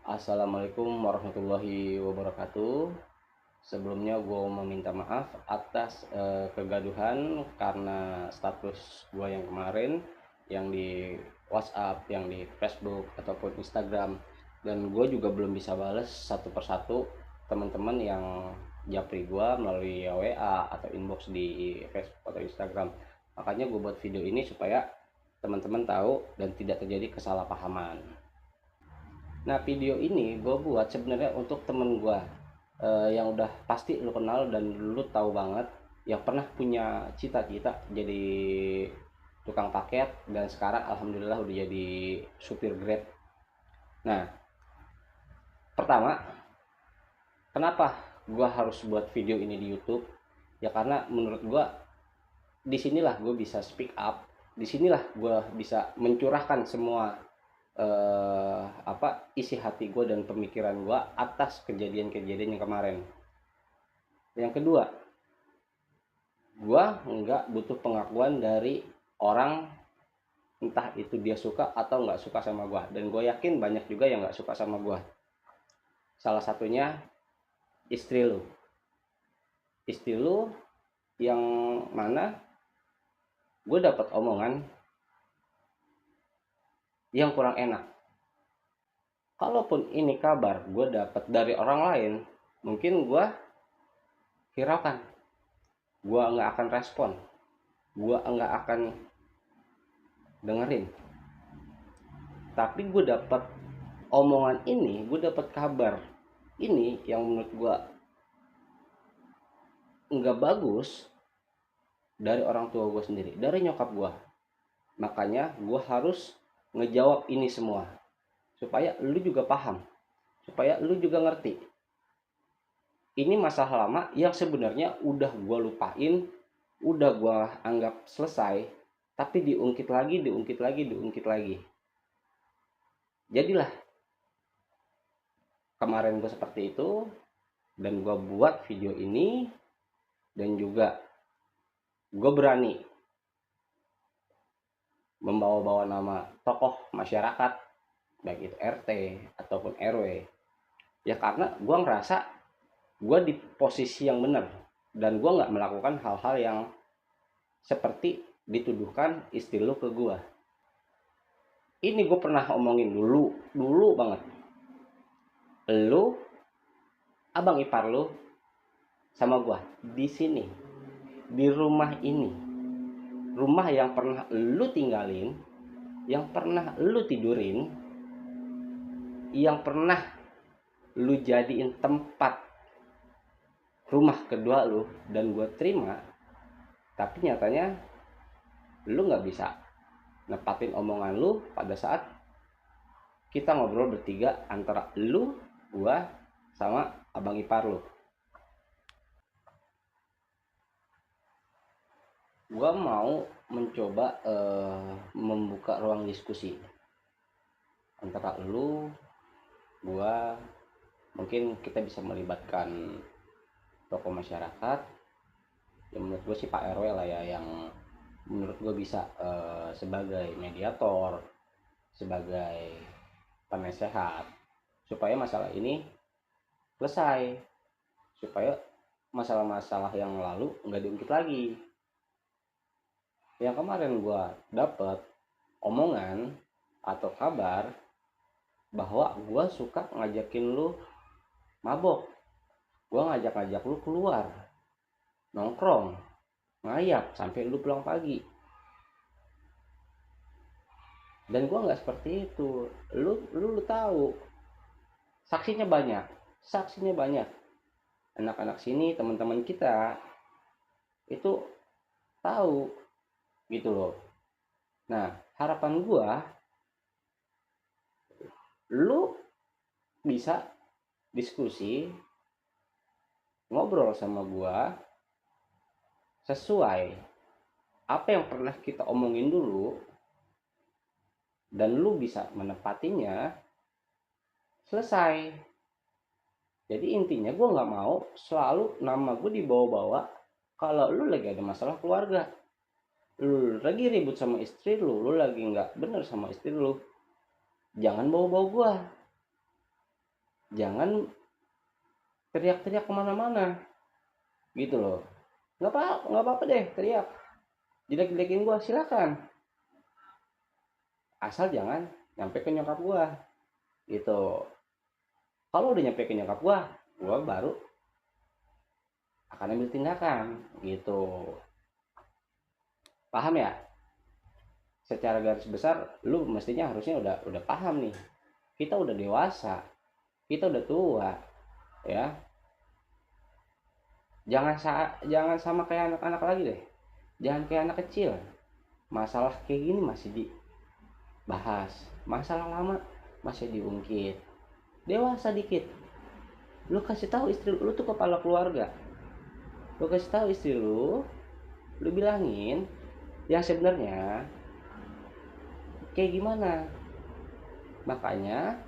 Assalamualaikum warahmatullahi wabarakatuh. Sebelumnya gue meminta maaf atas kegaduhan karena status gue yang kemarin, yang di WhatsApp, yang di Facebook ataupun Instagram, dan gue juga belum bisa bales satu persatu teman-teman yang japri gue melalui WA atau inbox di Facebook atau Instagram. Makanya gue buat video ini supaya teman-teman tahu dan tidak terjadi kesalahpahaman. Nah, video ini gue buat sebenarnya untuk temen gue yang udah pasti lu kenal dan lu tahu banget, yang pernah punya cita-cita jadi tukang paket dan sekarang alhamdulillah udah jadi supir Grab. Nah, pertama, kenapa gue harus buat video ini di YouTube? Ya karena menurut gue disinilah gue bisa speak up, disinilah gue bisa mencurahkan semua isi hati gue dan pemikiran gue atas kejadian-kejadian yang kemarin. Yang kedua, gue nggak butuh pengakuan dari orang, entah itu dia suka atau nggak suka sama gue, dan gue yakin banyak juga yang nggak suka sama gue. Salah satunya istri lu yang mana gue dapat omongan yang kurang enak. Kalaupun ini kabar gue dapat dari orang lain, mungkin gue hiraukan, gue nggak akan respon, gue nggak akan dengerin. Tapi gue dapat omongan ini, gue dapat kabar ini yang menurut gue nggak bagus dari orang tua gue sendiri, dari nyokap gue. Makanya gue harus ngejawab ini semua supaya lu juga paham, supaya lu juga ngerti. Ini masalah lama yang sebenarnya udah gue lupain, udah gue anggap selesai, tapi diungkit lagi, diungkit lagi, diungkit lagi. Jadilah kemarin gue seperti itu, dan gue buat video ini, dan juga gue berani membawa-bawa nama tokoh masyarakat, baik itu RT ataupun RW, ya karena gue ngerasa gue di posisi yang benar, dan gue nggak melakukan hal-hal yang seperti dituduhkan istri lu ke gue. Ini gue pernah omongin dulu banget. Lu, abang ipar lu, sama gue di sini, di rumah ini, rumah yang pernah lu tinggalin, yang pernah lu tidurin, yang pernah lu jadiin tempat rumah kedua lu, dan gue terima. Tapi nyatanya lu nggak bisa nepatin omongan lu pada saat kita ngobrol bertiga antara lu, gua, sama abang ipar lu. Gua mau mencoba membuka ruang diskusi antara lu, gua, mungkin kita bisa melibatkan tokoh masyarakat yang menurut gue sih Pak RW lah ya, yang menurut gue bisa sebagai mediator, sebagai penasehat, supaya masalah ini selesai, supaya masalah-masalah yang lalu nggak diungkit lagi. Yang kemarin gue dapet omongan atau kabar bahwa gue suka ngajakin lu mabok, gue ngajak-ngajak lu keluar nongkrong, ngayap sampai lu pulang pagi. Dan gue nggak seperti itu. Lu tahu, saksinya banyak, saksinya banyak. Anak-anak sini, teman-teman kita itu tahu gitu loh. Nah, harapan gue, lu bisa diskusi, ngobrol sama gue sesuai apa yang pernah kita omongin dulu, dan lu bisa menepatinya, selesai. Jadi intinya gue nggak mau selalu nama gue dibawa-bawa kalau lu lagi ada masalah keluarga, lu lagi ribut sama istri lu lagi nggak bener sama istri lu, jangan bawa-bawa gue. jangan teriak-teriak kemana-mana gitu loh. Nggak apa-apa deh teriak, jelek-jelekin gua silakan, asal jangan nyampe ke nyokap gua gitu. Kalau udah nyampe ke nyokap gua baru akan ambil tindakan gitu. Paham ya? Secara garis besar lu mestinya harusnya udah paham nih, kita udah dewasa, kita udah tua ya. Jangan sama kayak anak-anak lagi deh, jangan kayak anak kecil. Masalah kayak gini masih dibahas, masalah lama masih diungkit. Dewasa dikit, lu kasih tahu istri lu tuh kepala keluarga, lu kasih tahu istri lu bilangin yang sebenarnya kayak gimana. Makanya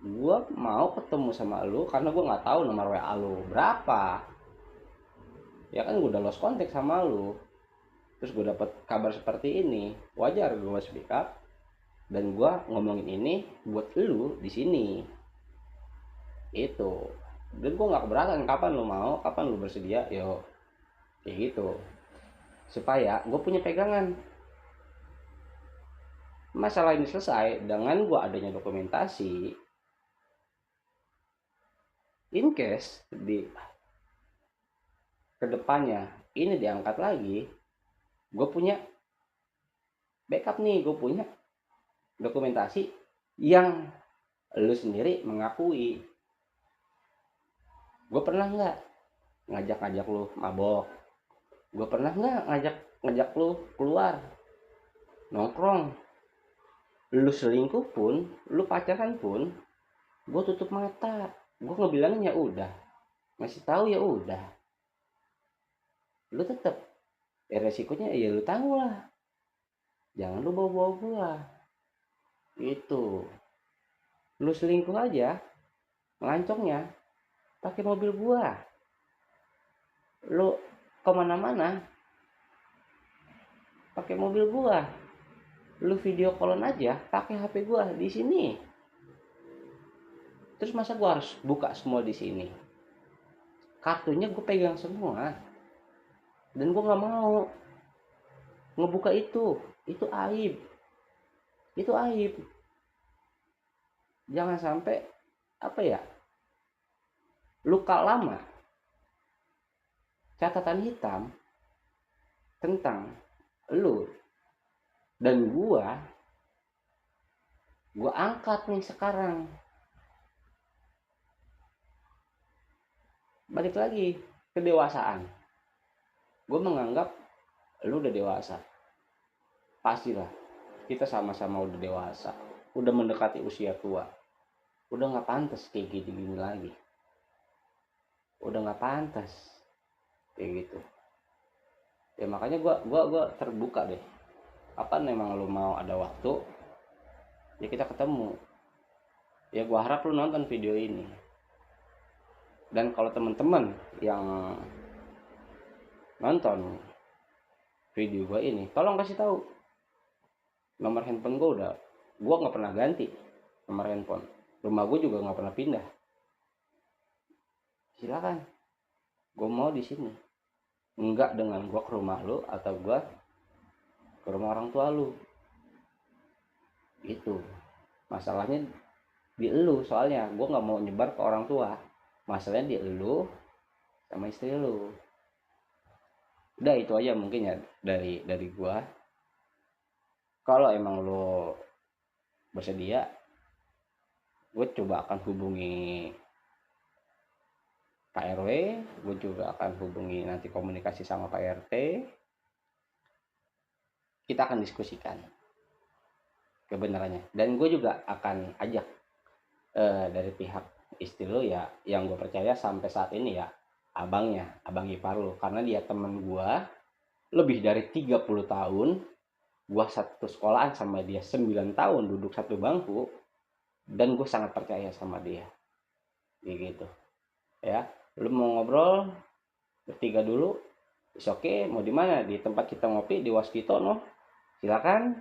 gue mau ketemu sama lu karena gue nggak tahu nomor WA lu berapa. Ya kan gue udah lost contact sama lu, terus gue dapet kabar seperti ini, wajar gue speak up dan gue ngomongin ini buat lu di sini itu. Dan gue nggak keberatan, kapan lu mau, kapan lu bersedia, yo kayak gitu, supaya gue punya pegangan. Masalah ini selesai dengan gue adanya dokumentasi. In case di kedepannya ini diangkat lagi, gue punya backup nih, gue punya dokumentasi yang lu sendiri mengakui. Gue pernah nggak ngajak lu mabok, gue pernah nggak ngajak lu keluar nongkrong, lu selingkuh pun, lu pacaran pun, gue tutup mata, gue ngebilangin ya udah, masih tahu ya udah, lu tetep ya resikonya ya lu tahu lah, jangan lu bawa-bawa gua itu. Lu selingkuh aja ngelancongnya pakai mobil gua, lu kemana-mana pakai mobil gua, lu video callan aja pakai HP gua di sini. Terus masa gua harus buka semua di sini, kartunya gue pegang semua, dan gue nggak mau ngebuka itu aib, itu aib. Jangan sampai apa ya, luka lama, catatan hitam tentang lu dan gua angkat nih sekarang. Balik lagi kedewasaan, gue menganggap lu udah dewasa, pastilah kita sama-sama udah dewasa, udah mendekati usia tua, udah nggak pantas kayak gini lagi, udah nggak pantas kayak gitu ya. Makanya gua terbuka deh, kapan memang lu mau ada waktu ya kita ketemu ya. Gua harap lu nonton video ini, dan kalau teman-teman yang nonton video gua ini tolong kasih tahu nomor handphone gua nggak pernah ganti nomor handphone, rumah gua juga nggak pernah pindah. Silakan, gua mau di sini, enggak dengan gua ke rumah lu atau gua ke rumah orang tua lu. Itu masalahnya di elu, soalnya gue nggak mau nyebar ke orang tua, masalahnya di elu sama istri lu. Udah itu aja mungkin ya dari gue. Kalau emang lu bersedia, gue coba akan hubungi Pak RW, gue juga akan hubungi nanti komunikasi sama Pak RT, kita akan diskusikan kebenarannya. Dan gue juga akan ajak dari pihak istri lo ya, yang gue percaya sampai saat ini ya, abang ipar lo, karena dia temen gue lebih dari 30 tahun, gue satu sekolahan sama dia 9 tahun, duduk satu bangku, dan gue sangat percaya sama dia gitu ya. Lu mau ngobrol bertiga dulu, is oke. Mau di mana? Di tempat kita ngopi di Waskito no, silakan.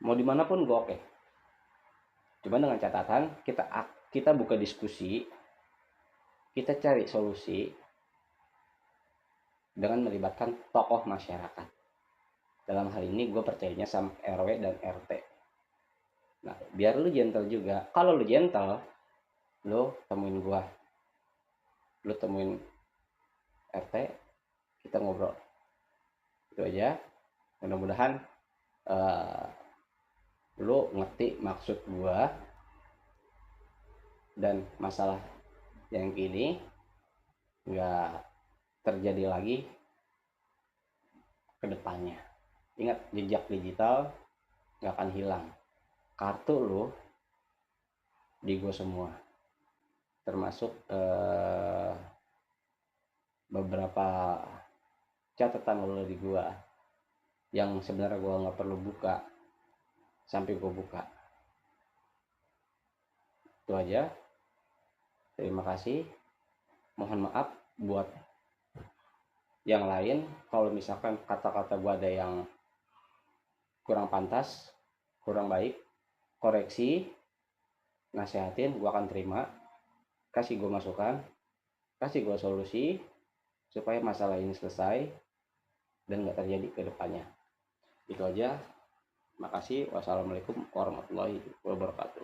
Mau dimanapun gue oke. Cuma dengan catatan kita buka diskusi, kita cari solusi dengan melibatkan tokoh masyarakat. Dalam hal ini gue percayanya sama RW dan RT. Nah, biar lu gentle juga. Kalau lu gentle, lu temuin gua, lu temuin RT, kita ngobrol. Itu aja. Mudah-mudahan uh, lu ngerti maksud gua dan masalah yang ini nggak terjadi lagi ke depannya. Ingat, jejak digital nggak akan hilang. Kartu lu di gua semua, termasuk beberapa catatan lo di gua yang sebenarnya gua nggak perlu buka sampai gua buka. Itu aja. Terima kasih. Mohon maaf buat yang lain kalau misalkan kata-kata gua ada yang kurang pantas, kurang baik, koreksi, nasehatin, gua akan terima. Kasih gua masukan, kasih gua solusi supaya masalah ini selesai dan nggak terjadi ke depannya. Itu aja. Makasih. Wassalamualaikum warahmatullahi wabarakatuh.